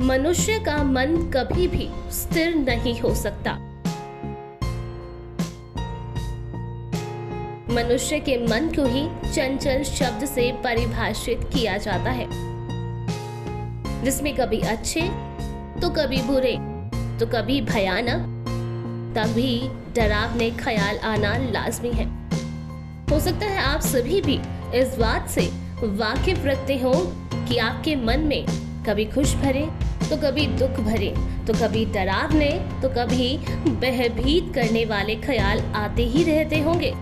मनुष्य का मन कभी भी स्थिर नहीं हो सकता। मनुष्य के मन को ही चंचल शब्द से परिभाषित किया जाता है, जिसमें कभी अच्छे तो कभी बुरे तो कभी भयानक तभी डरावने ख्याल आना लाजमी है। हो सकता है आप सभी भी इस बात से वाकिफ रखते हो कि आपके मन में कभी खुश भरे तो कभी दुख भरे तो कभी डरावने तो कभी भयभीत करने वाले ख्याल आते ही रहते होंगे।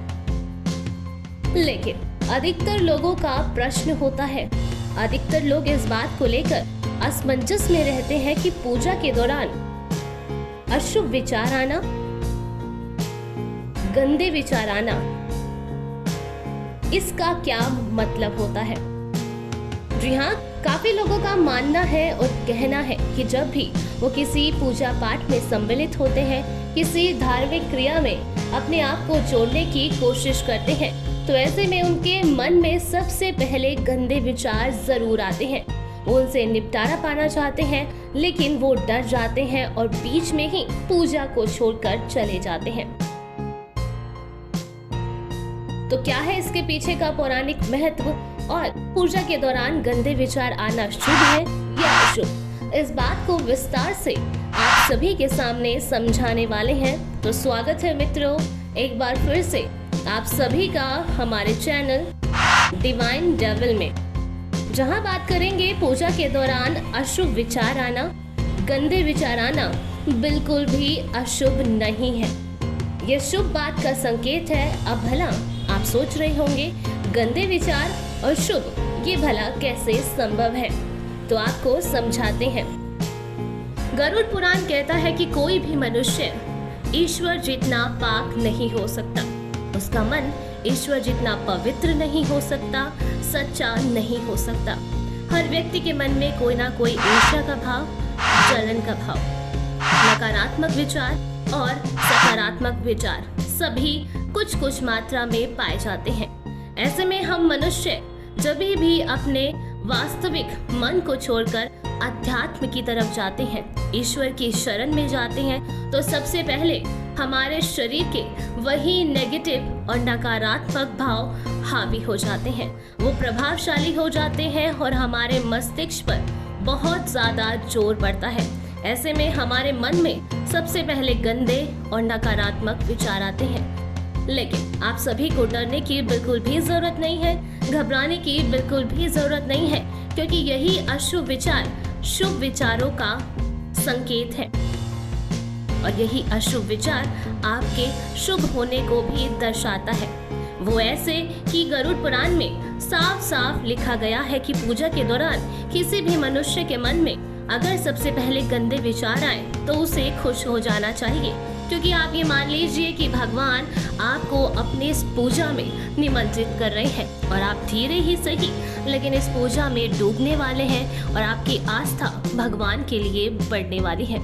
लेकिन अधिकतर लोगों का प्रश्न होता है, अधिकतर लोग इस बात को लेकर असमंजस में रहते हैं कि पूजा के दौरान अशुभ विचार आना, गंदे विचार आना, इसका क्या मतलब होता है। जी हाँ, काफी लोगों का मानना है और कहना है कि जब भी वो किसी पूजा पाठ में सम्मिलित होते हैं, किसी धार्मिक क्रिया में अपने आप को जोड़ने की कोशिश करते हैं, तो ऐसे में उनके मन में सबसे पहले गंदे विचार जरूर आते हैं। वो उनसे निपटारा पाना चाहते हैं, लेकिन वो डर जाते हैं और बीच में ही पूजा को छोड़कर चले जाते हैं। तो क्या है इसके पीछे का पौराणिक महत्व और पूजा के दौरान गंदे विचार आना शुभ है या अशुभ, इस बात को विस्तार से आप सभी के सामने समझाने वाले हैं। तो स्वागत है मित्रों एक बार फिर से आप सभी का हमारे चैनल डिवाइन डेविल में, जहां बात करेंगे पूजा के दौरान अशुभ विचार आना, गंदे विचार आना बिल्कुल भी अशुभ नहीं है। यह शुभ बात का संकेत है। अब भला आप सोच रहे होंगे गंदे विचार और शुभ ये भला कैसे संभव है, तो आपको समझाते हैं। गरुड़ पुराण कहता है कि कोई भी मनुष्य ईश्वर जितना पाक नहीं हो सकता, उसका मन ईश्वर जितना पवित्र नहीं हो सकता, सच्चा नहीं हो सकता। हर व्यक्ति के मन में कोई ना कोई ईर्ष्या का भाव, जलन का भाव, नकारात्मक विचार और सकारात्मक विचार सभी कुछ कुछ मात्रा में पाए जाते हैं। ऐसे में हम मनुष्य जब भी अपने वास्तविक मन को छोड़कर अध्यात्म की तरफ जाते हैं, ईश्वर की शरण में जाते हैं, तो सबसे पहले हमारे शरीर के वही नेगेटिव और नकारात्मक भाव हावी हो जाते हैं, वो प्रभावशाली हो जाते हैं और हमारे मस्तिष्क पर बहुत ज्यादा जोर पड़ता है। ऐसे में हमारे मन में सबसे पहले गंदे और नकारात्मक विचार आते हैं। लेकिन आप सभी को डरने की बिल्कुल भी जरूरत नहीं है, घबराने की बिल्कुल भी जरूरत नहीं है, क्योंकि यही अशुभ विचार शुभ विचारों का संकेत है और यही अशुभ विचार आपके शुभ होने को भी दर्शाता है। वो ऐसे कि गरुड़ पुराण में साफ साफ लिखा गया है कि पूजा के दौरान किसी भी मनुष्य के मन में अगर सबसे पहले गंदे विचार आए तो उसे खुश हो जाना चाहिए, क्योंकि आप ये मान लीजिए कि भगवान आपको अपने इस पूजा में निमंत्रित कर रहे हैं और आप धीरे ही सही लेकिन इस पूजा में डूबने वाले हैं और आपकी आस्था भगवान के लिए बढ़ने वाली है।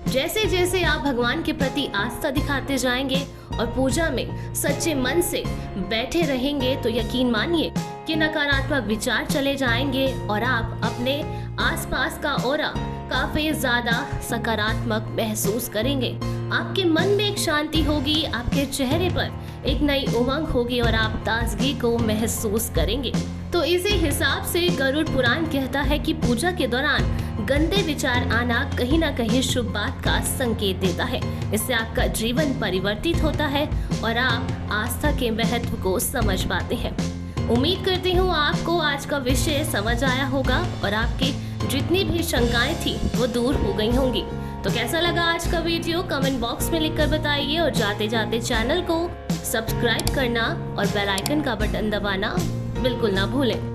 जैसे जैसे आप भगवान के प्रति आस्था दिखाते जाएंगे और पूजा में सच्चे मन से बैठे रहेंगे, तो यकीन मानिए कि नकारात्मक विचार चले जाएंगे और आप अपने आसपास का ऑरा काफी ज्यादा सकारात्मक महसूस करेंगे। आपके मन में एक शांति होगी, आपके चेहरे पर एक नई उमंग होगी और आप ताजगी को महसूस करेंगे। तो इसी हिसाब से गरुड़ पुराण कहता है कि पूजा के दौरान गंदे विचार आना कहीं ना कहीं शुभ बात का संकेत देता है। इससे आपका जीवन परिवर्तित होता है और आप आस्था के महत्व को समझ पाते हैं। उम्मीद करती हूँ आपको आज का विषय समझ आया होगा और आपकी जितनी भी शंकाएं थी वो दूर हो गई होंगी। तो कैसा लगा आज का वीडियो कमेंट बॉक्स में लिखकर बताइए और जाते जाते चैनल को सब्सक्राइब करना और बेल आइकन का बटन दबाना बिल्कुल ना भूलें।